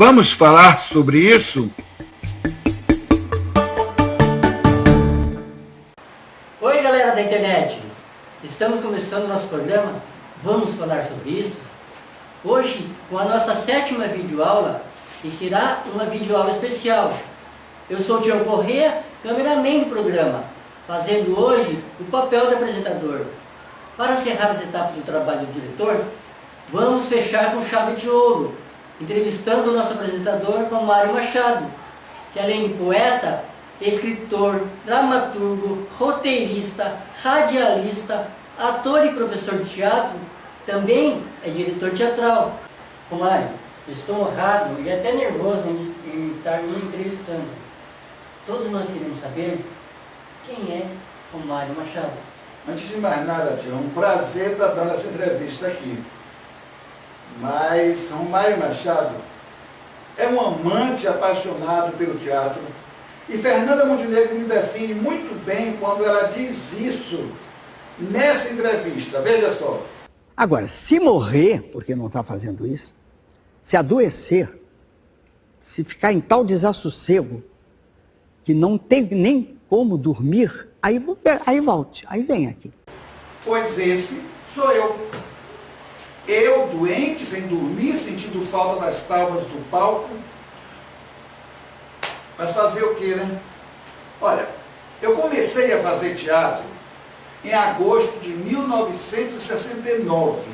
Vamos falar sobre isso? Oi, galera da internet! Estamos começando o nosso programa Vamos Falar Sobre Isso? Hoje, com a nossa 7ª videoaula, e será uma videoaula especial. Eu sou o Tião Corrêa, cameraman do programa, fazendo hoje o papel de apresentador. Para encerrar as etapas do trabalho do diretor, vamos fechar com chave de ouro, entrevistando o nosso apresentador, Romário Machado, que além de poeta, escritor, dramaturgo, roteirista, radialista, ator e professor de teatro, também é diretor teatral. Romário, estou honrado e até nervoso em estar me entrevistando. Todos nós queremos saber quem é Romário Machado. Antes de mais nada, tio, é um prazer estar dando essa entrevista aqui. Mas Romário Machado é um amante apaixonado pelo teatro. E Fernanda Montenegro me define muito bem quando ela diz isso nessa entrevista. Veja só. Agora, se morrer, porque não está fazendo isso, se adoecer, se ficar em tal desassossego que não tem nem como dormir, aí volte, aí vem aqui. Pois esse sou eu. Eu, doente, sem dormir, sentindo falta das tábuas do palco. Mas fazer o quê, né? Olha, eu comecei a fazer teatro em agosto de 1969,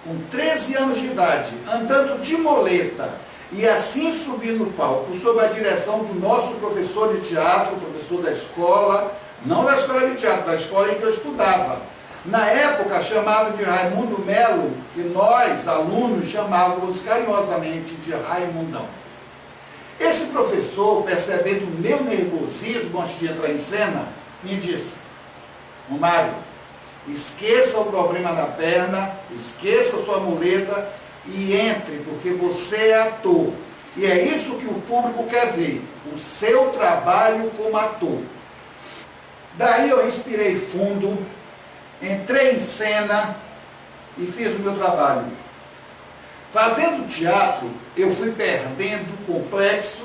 com 13 anos de idade, andando de moleta, e assim subi no palco, sob a direção do nosso professor de teatro, professor da escola, não da escola de teatro, da escola em que eu estudava. Na época, chamado de Raimundo Melo, que nós, alunos, chamávamos carinhosamente de Raimundão. Esse professor, percebendo o meu nervosismo antes de entrar em cena, me disse: Romário, esqueça o problema da perna, esqueça sua muleta e entre, porque você é ator. E é isso que o público quer ver, o seu trabalho como ator. Daí eu respirei fundo, entrei em cena e fiz o meu trabalho. Fazendo teatro, eu fui perdendo o complexo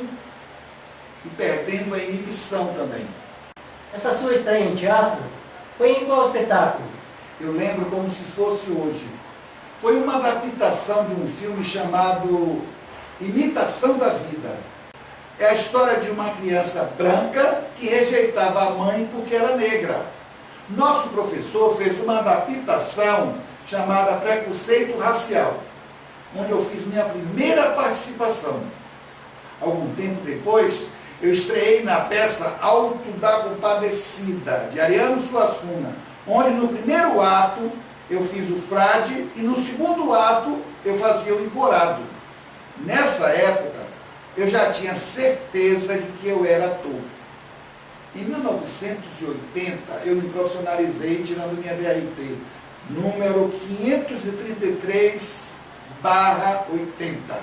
e perdendo a inibição também. Essa sua estreia em teatro foi em qual espetáculo? Eu lembro como se fosse hoje. Foi uma adaptação de um filme chamado Imitação da Vida. É a história de uma criança branca que rejeitava a mãe porque era negra. Nosso professor fez uma adaptação chamada Preconceito Racial, onde eu fiz minha primeira participação. Algum tempo depois, eu estreiei na peça Alto da Compadecida, de Ariano Suassuna, onde no primeiro ato eu fiz o frade e no segundo ato eu fazia o encorado. Nessa época, eu já tinha certeza de que eu era ator. Em 1980, eu me profissionalizei tirando minha DRT, número 533/80.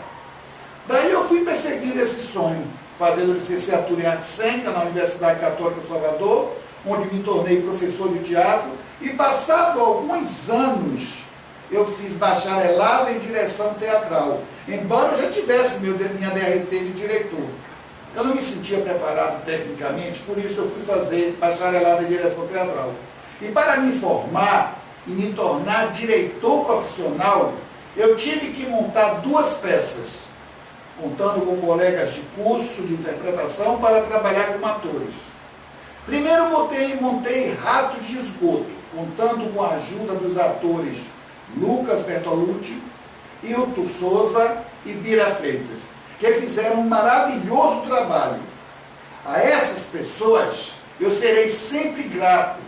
Daí eu fui perseguindo esse sonho, fazendo licenciatura em arte cênica na Universidade Católica de Salvador, onde me tornei professor de teatro, e passado alguns anos, eu fiz bacharelado em direção teatral, embora eu já tivesse minha DRT de diretor. Eu não me sentia preparado tecnicamente, por isso eu fui fazer bacharelado em direção teatral. E para me formar e me tornar diretor profissional, eu tive que montar 2 peças, contando com colegas de curso de interpretação para trabalhar com atores. Primeiro montei Ratos de Esgoto, contando com a ajuda dos atores Lucas Bertolucci, Hilton Souza e Bira Freitas, que fizeram um maravilhoso trabalho. A essas pessoas eu serei sempre grato,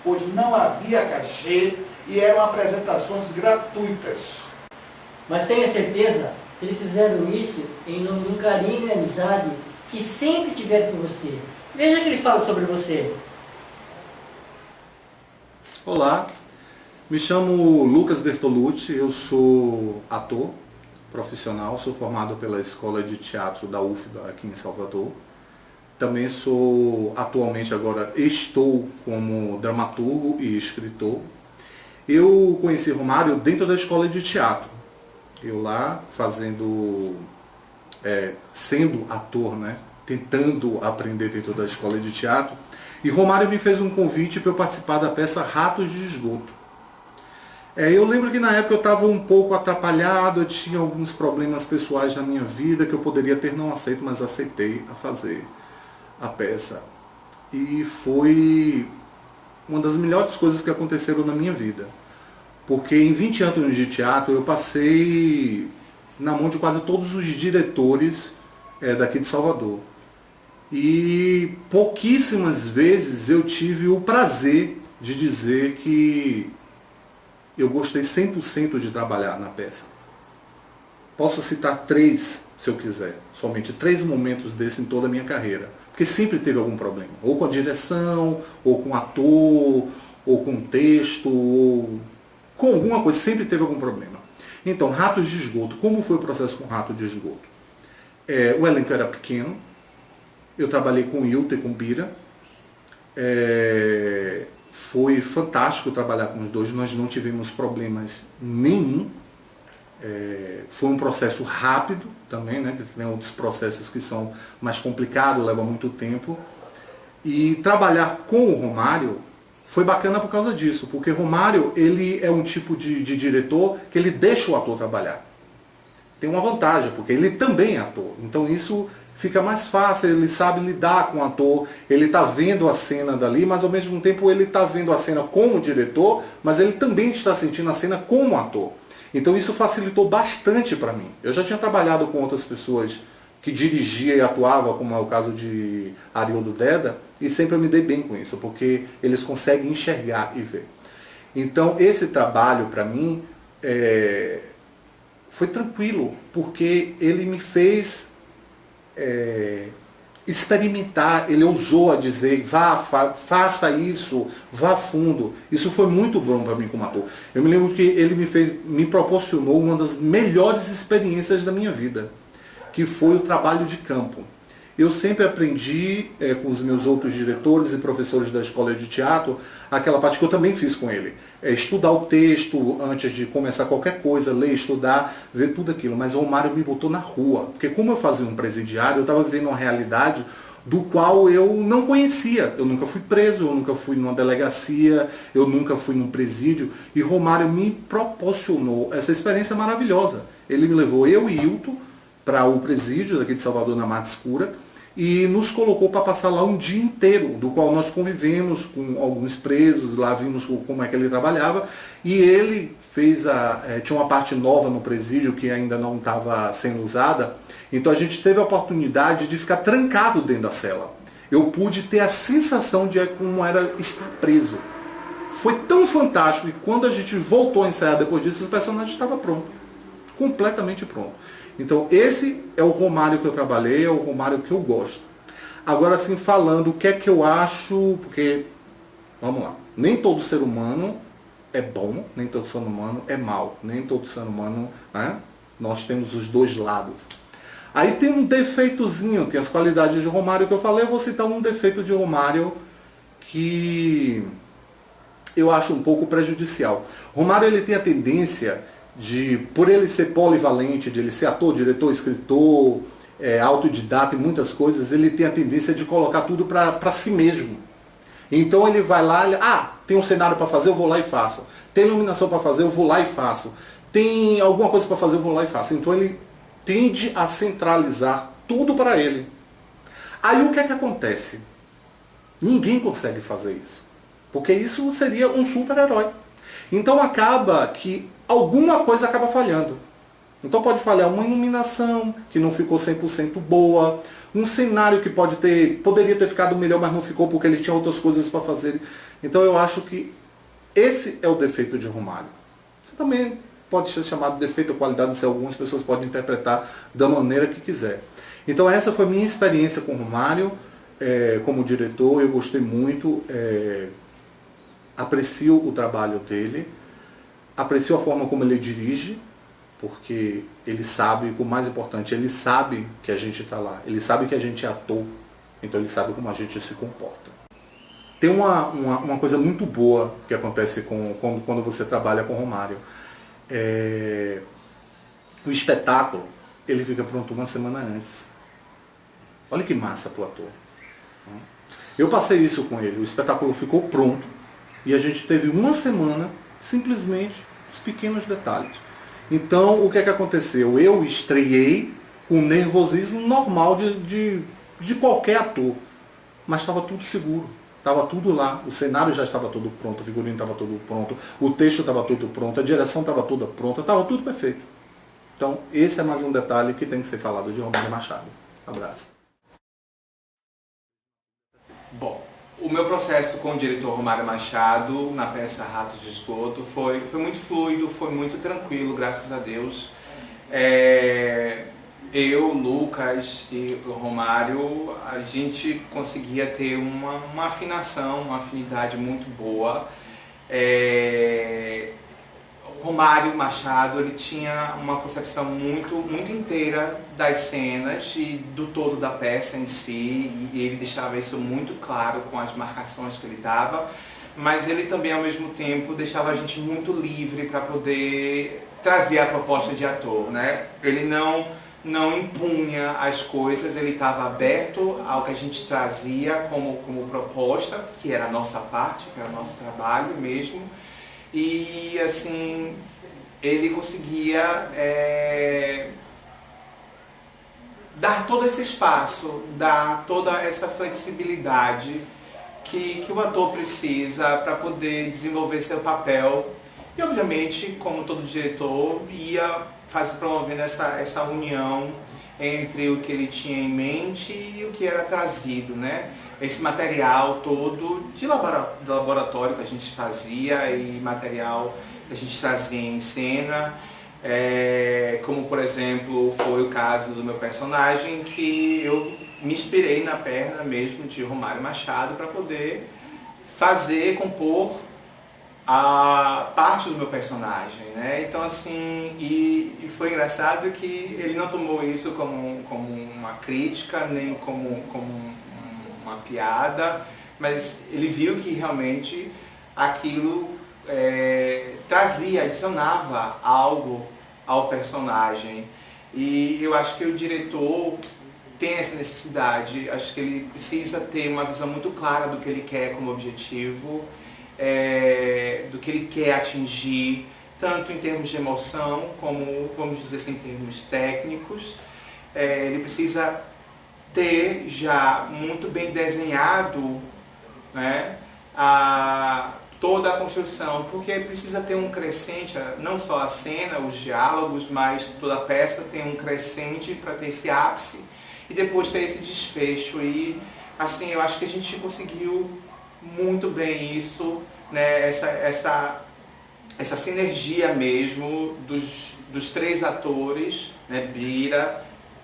pois não havia cachê e eram apresentações gratuitas. Mas tenha certeza que eles fizeram isso em nome de um carinho e amizade que sempre tiveram por você. Veja que ele fala sobre você. Olá, me chamo Lucas Bertolucci, eu sou ator profissional, sou formado pela Escola de Teatro da UFBA aqui em Salvador. Também estou como dramaturgo e escritor. Eu conheci Romário dentro da escola de teatro. Eu lá fazendo sendo ator, né? Tentando aprender dentro da escola de teatro. E Romário me fez um convite para eu participar da peça Ratos de Esgoto. Eu lembro que na época eu estava um pouco atrapalhado, eu tinha alguns problemas pessoais na minha vida que eu poderia ter não aceito, mas aceitei a fazer a peça. E foi uma das melhores coisas que aconteceram na minha vida. Porque em 20 anos de teatro eu passei na mão de quase todos os diretores daqui de Salvador. E pouquíssimas vezes eu tive o prazer de dizer que eu gostei 100% de trabalhar na peça. Posso citar 3, se eu quiser, somente 3 momentos desse em toda a minha carreira. Porque sempre teve algum problema, ou com a direção, ou com o ator, ou com o texto, ou com alguma coisa, sempre teve algum problema. Então, Ratos de Esgoto, como foi o processo com Rato de Esgoto? O elenco era pequeno, eu trabalhei com Hilton e com Bira, foi fantástico trabalhar com os dois, nós não tivemos problemas nenhum. Foi um processo rápido também, né? Tem outros processos que são mais complicados, leva muito tempo. E trabalhar com o Romário foi bacana por causa disso, porque Romário ele é um tipo de diretor que ele deixa o ator trabalhar. Tem uma vantagem, porque ele também é ator. Então isso fica mais fácil, ele sabe lidar com o ator, ele está vendo a cena dali, mas ao mesmo tempo ele está vendo a cena como diretor, mas ele também está sentindo a cena como ator. Então isso facilitou bastante para mim. Eu já tinha trabalhado com outras pessoas que dirigia e atuava, como é o caso de Arioldo Deda, e sempre eu me dei bem com isso, porque eles conseguem enxergar e ver. Então esse trabalho para mim foi tranquilo, porque ele me fez experimentar, ele ousou a dizer, faça isso, vá fundo. Isso foi muito bom para mim como ator. Eu me lembro que ele me proporcionou uma das melhores experiências da minha vida, que foi o trabalho de campo. Eu sempre aprendi com os meus outros diretores e professores da escola de teatro, aquela parte que eu também fiz com ele. Estudar o texto antes de começar qualquer coisa, ler, estudar, ver tudo aquilo. Mas o Romário me botou na rua. Porque como eu fazia um presidiário, eu estava vivendo uma realidade do qual eu não conhecia. Eu nunca fui preso, eu nunca fui numa delegacia, eu nunca fui num presídio. E Romário me proporcionou essa experiência maravilhosa. Ele me levou, eu e Hilton, para o presídio daqui de Salvador, na Mata Escura, e nos colocou para passar lá um dia inteiro, do qual nós convivemos com alguns presos, lá vimos como é que ele trabalhava, e ele fez tinha uma parte nova no presídio que ainda não estava sendo usada, então a gente teve a oportunidade de ficar trancado dentro da cela. Eu pude ter a sensação de como era estar preso. Foi tão fantástico que quando a gente voltou a ensaiar depois disso, o personagem estava pronto, completamente pronto. Então esse é o Romário que eu trabalhei, é o Romário que eu gosto. Agora assim, falando o que é que eu acho, porque, vamos lá, nem todo ser humano é bom, nem todo ser humano é mau, nem todo ser humano, né? Nós temos os dois lados. Aí tem um defeitozinho, tem as qualidades de Romário que eu falei, eu vou citar um defeito de Romário que eu acho um pouco prejudicial. Romário ele tem a tendência por ele ser polivalente, de ele ser ator, diretor, escritor, autodidata e muitas coisas, ele tem a tendência de colocar tudo para si mesmo. Então ele vai lá, tem um cenário para fazer, eu vou lá e faço. Tem iluminação para fazer, eu vou lá e faço. Tem alguma coisa para fazer, eu vou lá e faço. Então ele tende a centralizar tudo para ele. Aí o que é que acontece? Ninguém consegue fazer isso. Porque isso seria um super-herói. Então acaba que alguma coisa acaba falhando. Então pode falhar uma iluminação que não ficou 100% boa, um cenário que poderia ter ficado melhor, mas não ficou porque ele tinha outras coisas para fazer. Então eu acho que esse é o defeito de Romário. Você também pode ser chamado de defeito ou qualidade, não sei, algumas pessoas podem interpretar da maneira que quiser. Então essa foi a minha experiência com Romário, como diretor, eu gostei muito, aprecio o trabalho dele, aprecio a forma como ele dirige, porque ele sabe, o mais importante, ele sabe que a gente está lá, ele sabe que a gente é ator, então ele sabe como a gente se comporta. Tem uma coisa muito boa que acontece quando você trabalha com Romário. O espetáculo, ele fica pronto uma semana antes. Olha que massa pro ator. Eu passei isso com ele, o espetáculo ficou pronto e a gente teve uma semana simplesmente os pequenos detalhes. Então, o que é que aconteceu? Eu estreiei com o nervosismo normal de qualquer ator, mas estava tudo seguro, estava tudo lá, o cenário já estava todo pronto, o figurino estava todo pronto, o texto estava todo pronto, a direção estava toda pronta, estava tudo perfeito. Então, esse é mais um detalhe que tem que ser falado de Romário Machado. Abraço. Bom, o meu processo com o diretor Romário Machado na peça Ratos de Esgoto foi muito fluido, foi muito tranquilo, graças a Deus. Eu, Lucas e o Romário, a gente conseguia ter uma afinação, uma afinidade muito boa. Romário Machado, ele tinha uma concepção muito inteira das cenas e do todo da peça em si, e ele deixava isso muito claro com as marcações que ele dava, mas ele também, ao mesmo tempo, deixava a gente muito livre para poder trazer a proposta de ator, né? Ele não impunha as coisas, ele estava aberto ao que a gente trazia como proposta, que era a nossa parte, que era o nosso trabalho mesmo. E assim, ele conseguia dar todo esse espaço, dar toda essa flexibilidade que o ator precisa para poder desenvolver seu papel. E obviamente, como todo diretor, ia promovendo essa união entre o que ele tinha em mente e o que era trazido, né? Esse material todo de laboratório que a gente fazia e material que a gente trazia em cena, como por exemplo foi o caso do meu personagem, que eu me inspirei na perna mesmo de Romário Machado para poder compor a parte do meu personagem, né? Então assim, e foi engraçado que ele não tomou isso como uma crítica, nem como uma piada, mas ele viu que realmente aquilo adicionava algo ao personagem. E eu acho que o diretor tem essa necessidade, acho que ele precisa ter uma visão muito clara do que ele quer como objetivo, do que ele quer atingir, tanto em termos de emoção, como, vamos dizer assim, em termos técnicos. Ele precisa ter já muito bem desenhado, né, toda a construção, porque precisa ter um crescente, não só a cena, os diálogos, mas toda a peça tem um crescente para ter esse ápice e depois ter esse desfecho. E assim, eu acho que a gente conseguiu muito bem isso, né, essa sinergia mesmo dos três atores, né,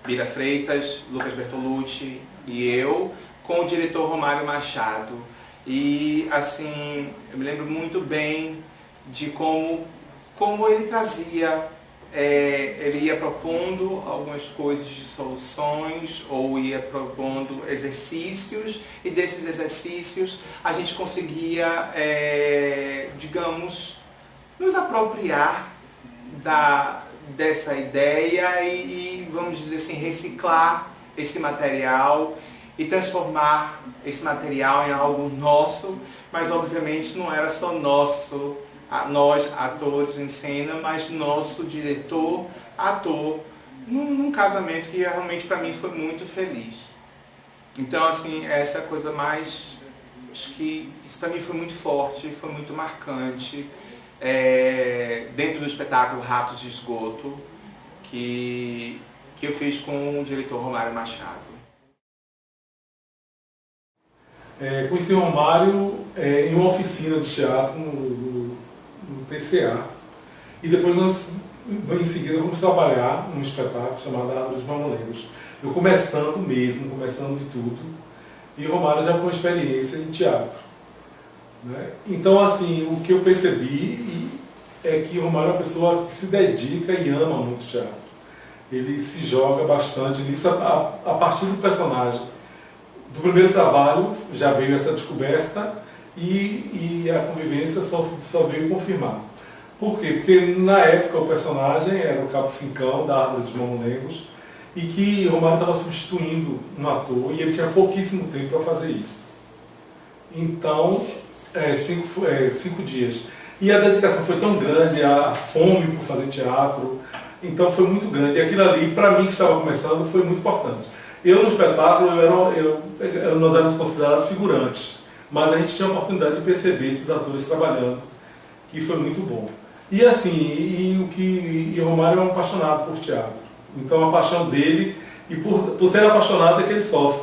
Bira Freitas, Lucas Bertolucci e eu, com o diretor Romário Machado. E assim, eu me lembro muito bem de como ele trazia, ele ia propondo algumas coisas de soluções, ou ia propondo exercícios, e desses exercícios a gente conseguia, digamos, nos apropriar dessa ideia e, vamos dizer assim, reciclar esse material e transformar esse material em algo nosso, mas obviamente não era só nosso, nós atores em cena, mas nosso diretor, ator, num casamento que realmente para mim foi muito feliz. Então assim, essa é a coisa mais, acho que isso para mim foi muito forte, foi muito marcante. Dentro do espetáculo Ratos de Esgoto, que eu fiz com o diretor Romário Machado. Conheci o Romário em uma oficina de teatro no TCA, e depois em seguida vamos trabalhar num espetáculo chamado Árvore dos Mamoleiros. Eu começando de tudo, e o Romário já com experiência em teatro. Né? Então, assim, o que eu percebi é que o Romário é uma pessoa que se dedica e ama muito teatro. Ele se joga bastante nisso a partir do personagem. Do primeiro trabalho já veio essa descoberta e a convivência só veio confirmar. Por quê? Porque na época o personagem era o Cabo Fincão, da Árvore dos Mamulengos, e que Romário estava substituindo um ator e ele tinha pouquíssimo tempo para fazer isso. Então, 5 dias. E a dedicação foi tão grande, a fome por fazer teatro, então foi muito grande. E aquilo ali, para mim que estava começando, foi muito importante. Eu no espetáculo, nós éramos considerados figurantes, mas a gente tinha a oportunidade de perceber esses atores trabalhando, que foi muito bom. E assim, e Romário é um apaixonado por teatro. Então a paixão dele, e por ser apaixonado é que ele sofre.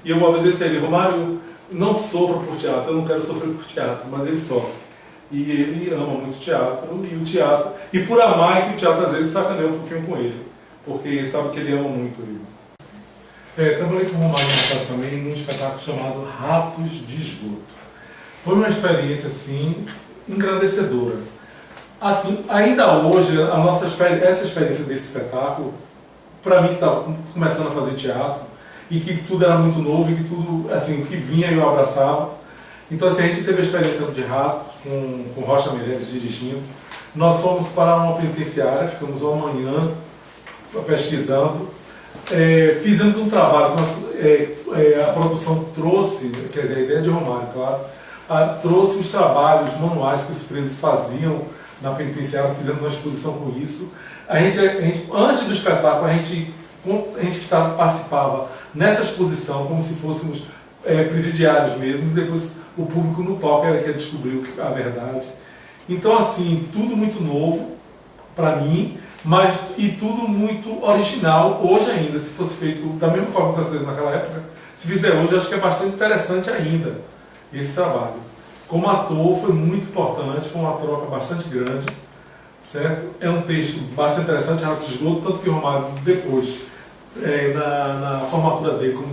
E uma vez eu disse a ele, Romário, não sofra por teatro, eu não quero sofrer por teatro, mas ele sofre. E ele ama muito teatro, e por amar é que o teatro às vezes sacaneia um pouquinho com ele, porque sabe que ele ama muito ele. Trabalhei com o Romário no também num espetáculo chamado Ratos de Esgoto. Foi uma experiência assim, engrandecedora. Assim, ainda hoje, essa experiência desse espetáculo, para mim que estava começando a fazer teatro, e que tudo era muito novo, e que tudo, assim, o que vinha eu abraçava. Então, assim, a gente teve a experiência de Ratos, com Rocha Meireles dirigindo. Nós fomos para uma penitenciária, ficamos uma manhã pesquisando. Fizemos um trabalho, a produção trouxe, quer dizer, a ideia de Romário, claro, trouxe os trabalhos manuais que os presos faziam na penitenciária, fizemos uma exposição com isso. A gente, antes do espetáculo, a gente participava nessa exposição como se fôssemos presidiários mesmo, e depois o público no palco era que descobriu a verdade. Então, assim, tudo muito novo para mim, e tudo muito original hoje ainda. Se fosse feito da mesma forma que as coisas naquela época, se fizer hoje, eu acho que é bastante interessante ainda esse trabalho. Como ator foi muito importante, foi uma troca bastante grande, certo? É um texto bastante interessante, Ratos de Esgoto, tanto que o Romário depois, na formatura dele como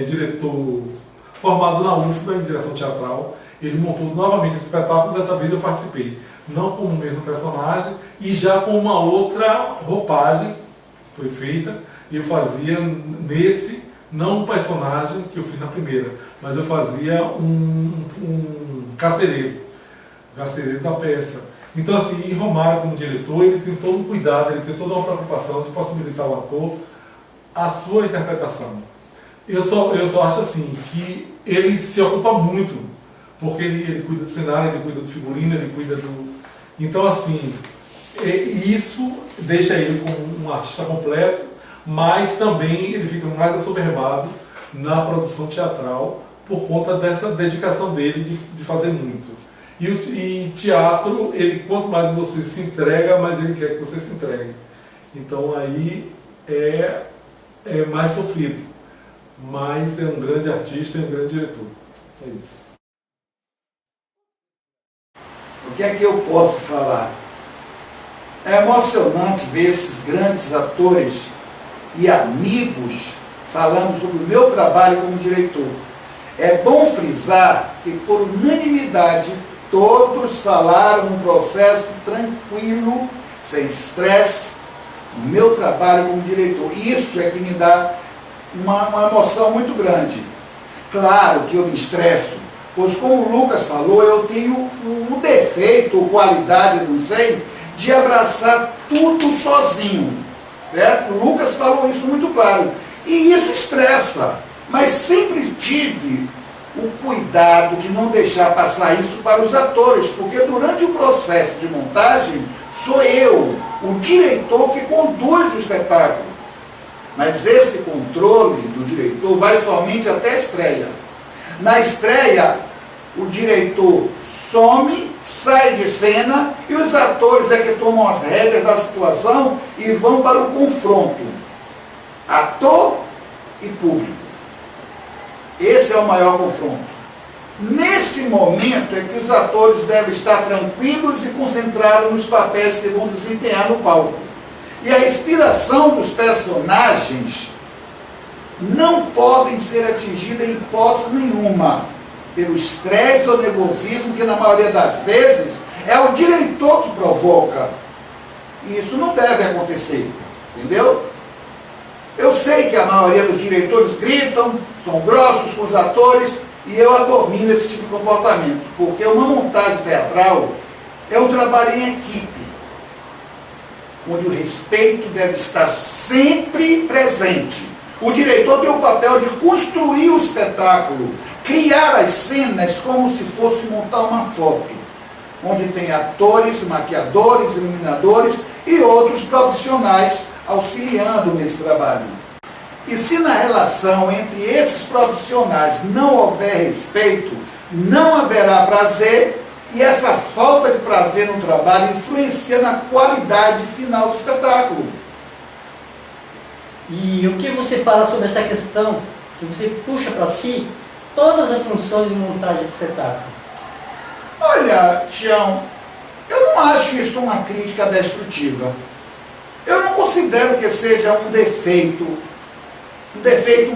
diretor formado na UFBA em direção teatral, ele montou novamente esse espetáculo, dessa vez eu participei, não como o mesmo personagem, e já com uma outra roupagem foi feita, e eu fazia nesse, não um personagem que eu fiz na primeira, mas eu fazia um carcereiro da peça. Então, assim, e Romário, como diretor, ele tem todo um cuidado, ele tem toda uma preocupação de possibilitar ao ator a sua interpretação. Eu só acho assim, que ele se ocupa muito, porque ele cuida do cenário, ele cuida do figurino, ele cuida do... Então, assim, isso deixa ele como um artista completo, mas também ele fica mais assoberbado na produção teatral por conta dessa dedicação dele de fazer muito. E teatro, quanto mais você se entrega, mais ele quer que você se entregue. Então aí é mais sofrido, mas é um grande artista e um grande diretor. É isso. O que é que eu posso falar? É emocionante ver esses grandes atores e amigos falando sobre o meu trabalho como diretor. É bom frisar que, por unanimidade, todos falaram um processo tranquilo, sem estresse, no meu trabalho como diretor. Isso é que me dá uma emoção muito grande. Claro que eu me estresso, pois como o Lucas falou, eu tenho o defeito, ou qualidade, não sei, de abraçar tudo sozinho. Né? O Lucas falou isso muito claro. E isso estressa, mas sempre tive o cuidado de não deixar passar isso para os atores, porque durante o processo de montagem, sou eu, o diretor, que conduz o espetáculo. Mas esse controle do diretor vai somente até a estreia. Na estreia, o diretor some, sai de cena, e os atores é que tomam as rédeas da situação e vão para o confronto. Ator e público. Esse é o maior confronto. Nesse momento é que os atores devem estar tranquilos e concentrados nos papéis que vão desempenhar no palco. E a inspiração dos personagens não podem ser atingida em hipótese nenhuma pelo estresse ou nervosismo, que na maioria das vezes é o diretor que provoca. E isso não deve acontecer, entendeu? Eu sei que a maioria dos diretores gritam, são grossos com os atores, E eu abomino esse tipo de comportamento, porque uma montagem teatral é um trabalho em equipe, onde o respeito deve estar sempre presente. O diretor tem o papel de construir o espetáculo, criar as cenas como se fosse montar uma foto, onde tem atores, maquiadores, iluminadores e outros profissionais auxiliando nesse trabalho. E se na relação entre esses profissionais não houver respeito, não haverá prazer, e essa falta de prazer no trabalho influencia na qualidade final do espetáculo. E o que você fala sobre essa questão, que você puxa para si todas as funções de montagem do espetáculo? Olha, Tião, eu não acho isso uma crítica destrutiva. Eu não considero que seja um defeito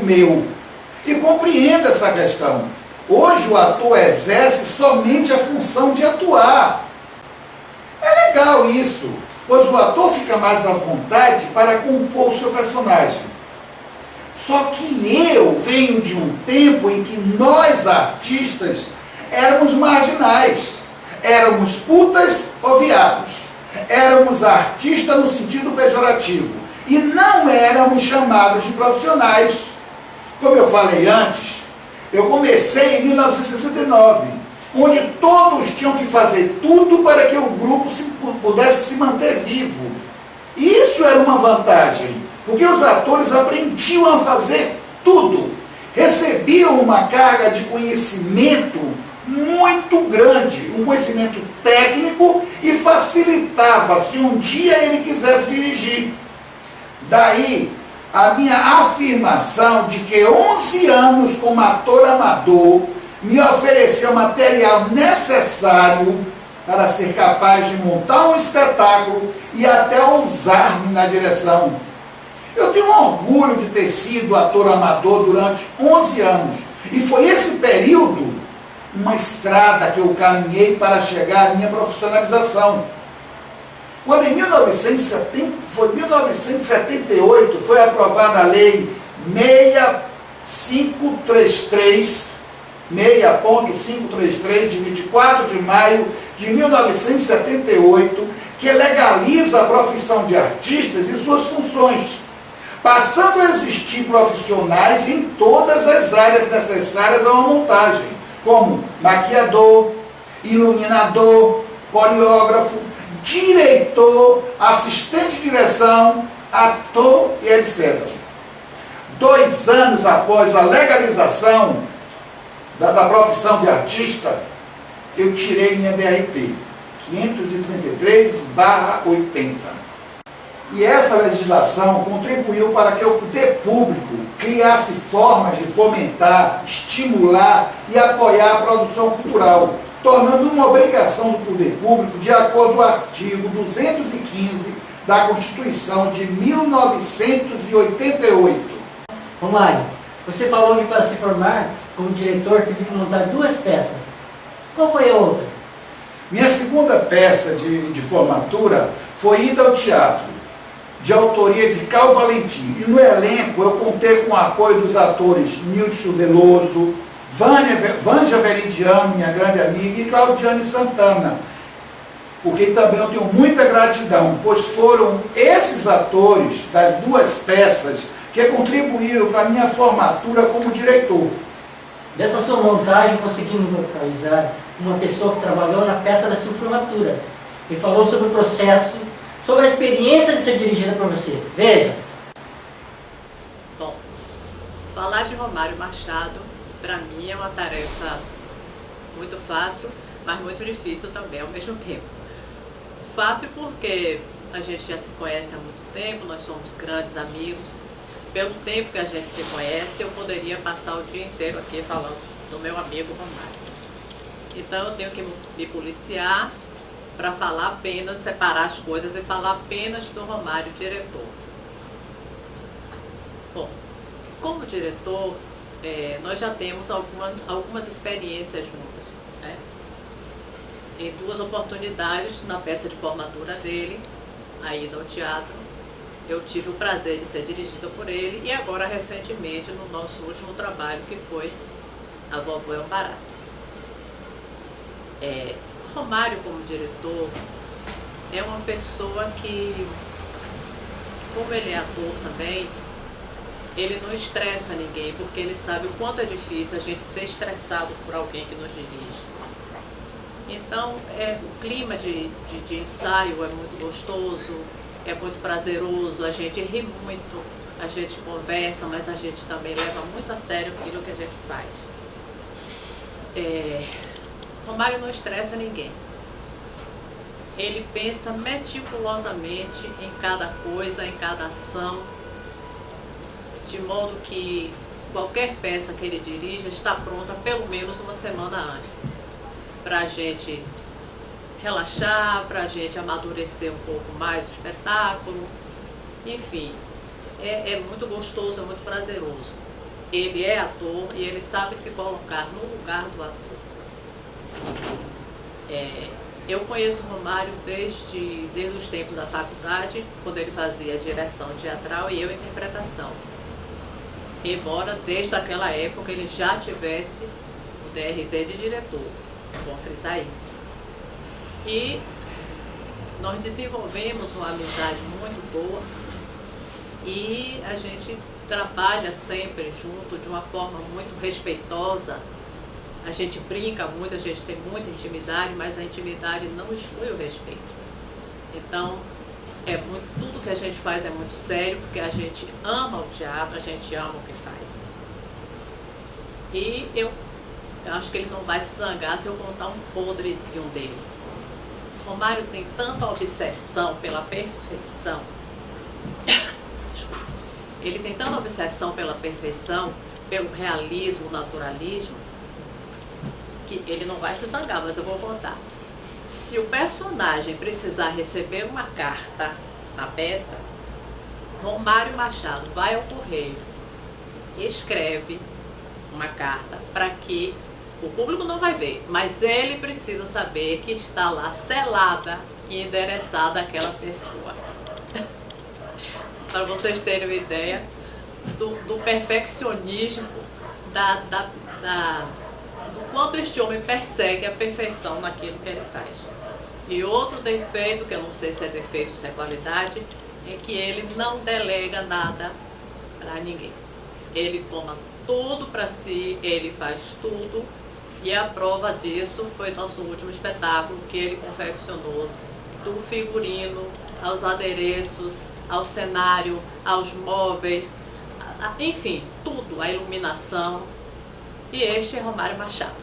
meu. E compreendo essa questão. Hoje o ator exerce somente a função de atuar. É legal isso, pois o ator fica mais à vontade para compor o seu personagem. Só que eu venho de um tempo em que nós, artistas, éramos marginais. Éramos putas ou viados. Éramos artistas no sentido pejorativo. E não éramos chamados de profissionais. Como eu falei antes, eu comecei em 1969, onde todos tinham que fazer tudo para que o grupo pudesse se manter vivo. E isso era uma vantagem, porque os atores aprendiam a fazer tudo. Recebiam uma carga de conhecimento muito grande, um conhecimento técnico, e facilitava se um dia ele quisesse dirigir. Daí a minha afirmação de que 11 anos como ator amador me ofereceu o material necessário para ser capaz de montar um espetáculo e até ousar-me na direção. Eu tenho orgulho de ter sido ator amador durante 11 anos. E foi esse período uma estrada que eu caminhei para chegar à minha profissionalização. Quando em 1978 foi aprovada a Lei 6.533, de 24 de maio de 1978, que legaliza a profissão de artistas e suas funções, passando a existir profissionais em todas as áreas necessárias a uma montagem, como maquiador, iluminador, coreógrafo, diretor, assistente de direção, ator e etc. 2 anos após a legalização da profissão de artista, eu tirei minha DRT 533/80. E essa legislação contribuiu para que o poder público criasse formas de fomentar, estimular e apoiar a produção cultural, tornando uma obrigação do poder público de acordo com o artigo 215 da Constituição de 1988. Romário, você falou que para se formar como diretor teve que montar 2 peças. Qual foi a outra? Minha segunda peça de formatura foi Ida ao Teatro, de autoria de Cal Valentim. E no elenco eu contei com o apoio dos atores Nilson Veloso, Vanja Veridiano, minha grande amiga, e Claudiane Santana, porque também eu tenho muita gratidão, pois foram esses atores das 2 peças que contribuíram para a minha formatura como diretor. Dessa sua montagem conseguimos localizar uma pessoa que trabalhou na peça da sua formatura e falou sobre o processo, sobre a experiência de ser dirigida por você. Veja. Bom, falar de Romário Machado, para mim, é uma tarefa muito fácil, mas muito difícil também ao mesmo tempo. Fácil porque a gente já se conhece há muito tempo, nós somos grandes amigos. Pelo tempo que a gente se conhece, eu poderia passar o dia inteiro aqui falando do meu amigo Romário. Então eu tenho que me policiar para falar apenas, separar as coisas e falar apenas do Romário diretor. Bom, como diretor, nós já temos algumas experiências juntas, né? Em 2 oportunidades na peça de formatura dele, a Ida ao Teatro, eu tive o prazer de ser dirigida por ele, e agora recentemente no nosso último trabalho, que foi a vovó é um barato. Romário, como diretor, é uma pessoa que, como ele é ator também, ele não estressa ninguém, porque ele sabe o quanto é difícil a gente ser estressado por alguém que nos dirige. Então, o clima de ensaio é muito gostoso, é muito prazeroso, a gente ri muito, a gente conversa, mas a gente também leva muito a sério aquilo que a gente faz. Romário não estressa ninguém. Ele pensa meticulosamente em cada coisa, em cada ação, de modo que qualquer peça que ele dirija está pronta pelo menos uma semana antes, para a gente relaxar, para a gente amadurecer um pouco mais o espetáculo. Enfim, é muito gostoso, é muito prazeroso. Ele é ator e ele sabe se colocar no lugar do ator. Eu conheço o Romário desde os tempos da faculdade, quando ele fazia direção teatral e eu interpretação. Embora desde aquela época ele já tivesse o DRT de diretor. É bom frisar isso. E nós desenvolvemos uma amizade muito boa e a gente trabalha sempre junto de uma forma muito respeitosa. A gente brinca muito, a gente tem muita intimidade, mas a intimidade não exclui o respeito. Então, tudo que a gente faz é muito sério, porque a gente ama o teatro, a gente ama o que faz. E eu acho que ele não vai se zangar se eu contar um podrezinho dele. Romário tem tanta obsessão pela perfeição. Ele tem tanta obsessão pela perfeição, pelo realismo, naturalismo, que ele não vai se zangar, mas eu vou contar. Se o personagem precisar receber uma carta na peça, Romário Machado vai ao correio e escreve uma carta para que o público não vai ver, mas ele precisa saber que está lá selada e endereçada àquela pessoa. Para vocês terem uma ideia do perfeccionismo, do quanto este homem persegue a perfeição naquilo que ele faz. E outro defeito, que eu não sei se é defeito ou se é qualidade, é que ele não delega nada para ninguém. Ele toma tudo para si, ele faz tudo, e a prova disso foi nosso último espetáculo, que ele confeccionou do figurino, aos adereços, ao cenário, aos móveis, enfim, tudo, a iluminação. E este é Romário Machado.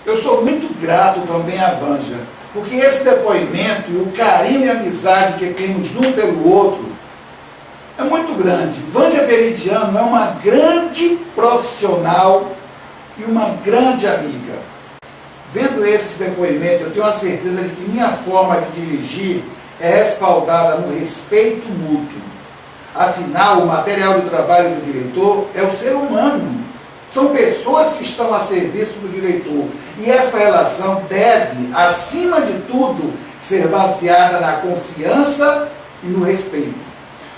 Eu sou muito grato também à Vânia, porque esse depoimento e o carinho e a amizade que temos um pelo outro é muito grande. Vânia Veridiano é uma grande profissional e uma grande amiga. Vendo esse depoimento, eu tenho a certeza de que minha forma de dirigir é respaldada no respeito mútuo. Afinal, o material de trabalho do diretor é o ser humano. São pessoas que estão a serviço do diretor. E essa relação deve, acima de tudo, ser baseada na confiança e no respeito.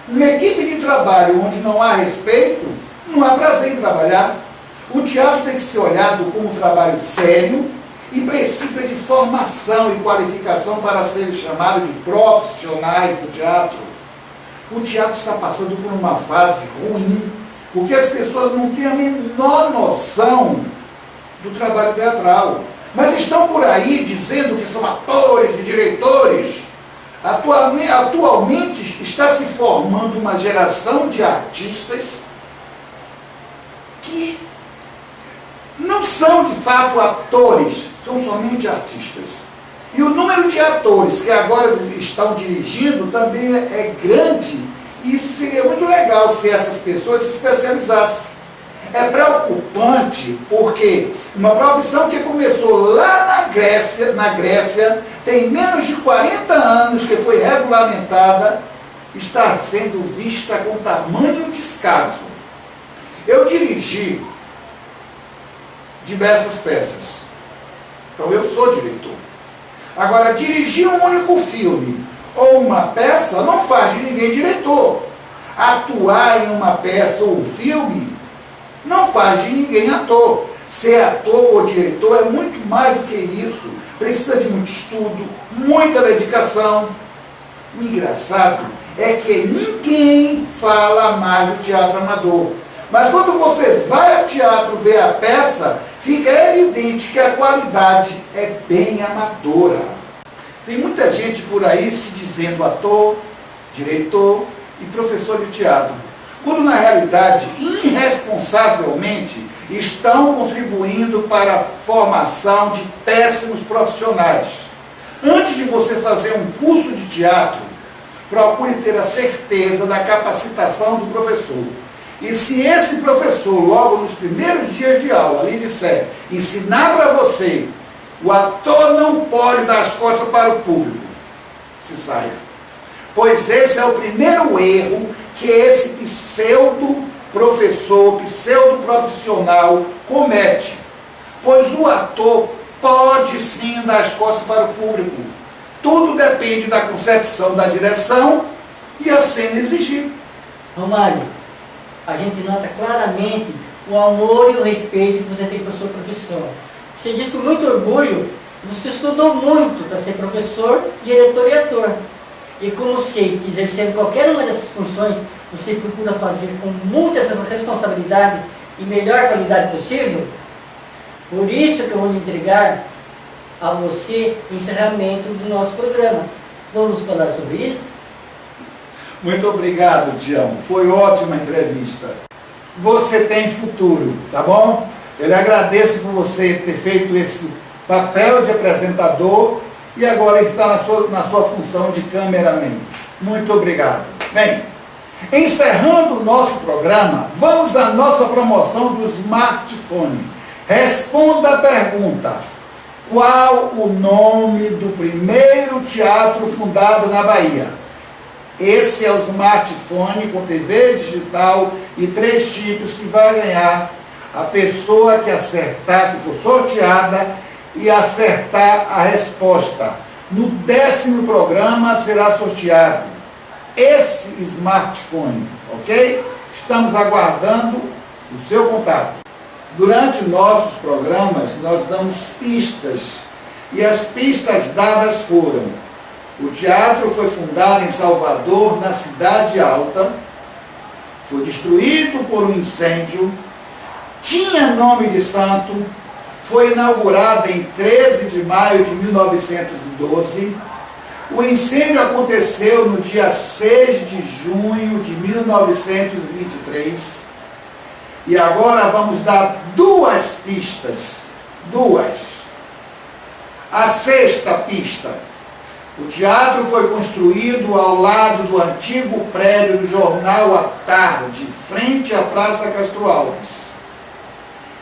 Uma equipe de trabalho onde não há respeito, não há prazer em trabalhar. O teatro tem que ser olhado como um trabalho sério e precisa de formação e qualificação para ser chamado de profissionais do teatro. O teatro está passando por uma fase ruim, porque as pessoas não têm a menor noção do trabalho teatral. Mas estão por aí dizendo que são atores e diretores. Atualmente está se formando uma geração de artistas que não são de fato atores, são somente artistas. E o número de atores que agora estão dirigindo também é grande, e isso seria muito legal se essas pessoas se especializassem. É preocupante porque uma profissão que começou lá na Grécia, tem menos de 40 anos que foi regulamentada, está sendo vista com tamanho descaso. Eu dirigi diversas peças, então eu sou diretor. Agora, dirigir um único filme ou uma peça não faz de ninguém diretor. Atuar em uma peça ou um filme não faz de ninguém ator. Ser ator ou diretor é muito mais do que isso. Precisa de muito estudo, muita dedicação. O engraçado é que ninguém fala mais do teatro amador. Mas quando você vai ao teatro ver a peça, fica evidente que a qualidade é bem amadora. Tem muita gente por aí se dizendo ator, diretor e professor de teatro, quando na realidade, irresponsavelmente, estão contribuindo para a formação de péssimos profissionais. Antes de você fazer um curso de teatro, procure ter a certeza da capacitação do professor. E se esse professor, logo nos primeiros dias de aula, lhe disser, ensinar para você, o ator não pode dar as costas para o público, se saia. Pois esse é o primeiro erro que esse pseudo-professor, pseudo-profissional comete. Pois o ator pode sim dar as costas para o público. Tudo depende da concepção da direção e a cena exigir. Romário, a gente nota claramente o amor e o respeito que você tem por sua profissão. Você diz com muito orgulho, você estudou muito para ser professor, diretor e ator. E como sei que exercendo qualquer uma dessas funções, você procura fazer com muita responsabilidade e melhor qualidade possível, por isso que eu vou lhe entregar a você o encerramento do nosso programa. Vamos falar sobre isso? Muito obrigado, Tião. Foi ótima a entrevista. Você tem futuro, tá bom? Eu lhe agradeço por você ter feito esse papel de apresentador e agora está na sua função de cameraman. Muito obrigado. Bem, encerrando o nosso programa, vamos à nossa promoção do smartphone. Responda a pergunta: qual o nome do primeiro teatro fundado na Bahia? Esse é o smartphone com TV digital e 3 chips que vai ganhar a pessoa que acertar, que for sorteada e acertar a resposta. No 10º programa será sorteado esse smartphone, ok? Estamos aguardando o seu contato. Durante nossos programas, nós damos pistas, e as pistas dadas foram: o teatro foi fundado em Salvador, na Cidade Alta, foi destruído por um incêndio, tinha nome de santo, foi inaugurado em 13 de maio de 1912, o incêndio aconteceu no dia 6 de junho de 1923, e agora vamos dar 2 pistas. 2. A 6ª pista: o teatro foi construído ao lado do antigo prédio do jornal à Tarde, frente à Praça Castro Alves.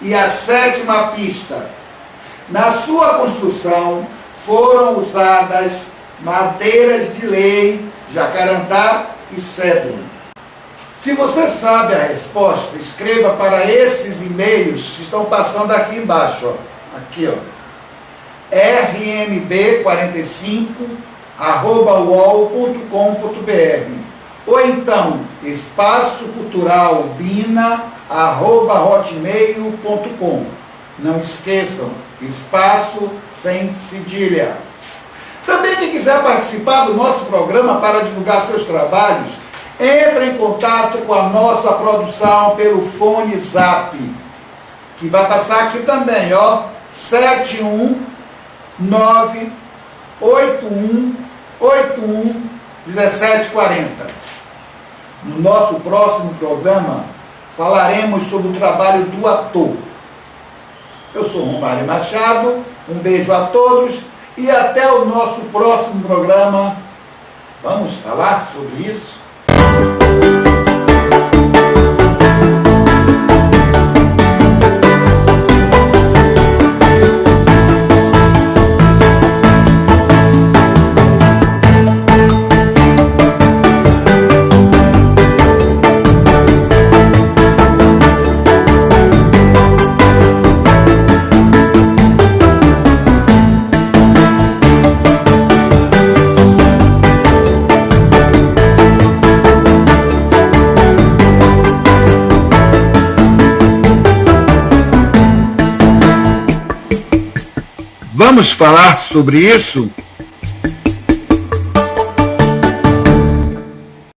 E a 7ª pista: na sua construção foram usadas madeiras de lei, jacarandá e cedro. Se você sabe a resposta, escreva para esses e-mails que estão passando aqui embaixo, ó. Aqui, ó. rmb45@uol.com.br ou então espaçoculturalbina@hotmail.com. Não esqueçam, espaço sem cedilha. Também quem quiser participar do nosso programa para divulgar seus trabalhos, entre em contato com a nossa produção pelo fone Zap, que vai passar aqui também, ó, 71981811740. No nosso próximo programa, falaremos sobre o trabalho do ator. Eu sou Romário Machado, um beijo a todos e até o nosso próximo programa. Vamos falar sobre isso? Vamos falar sobre isso?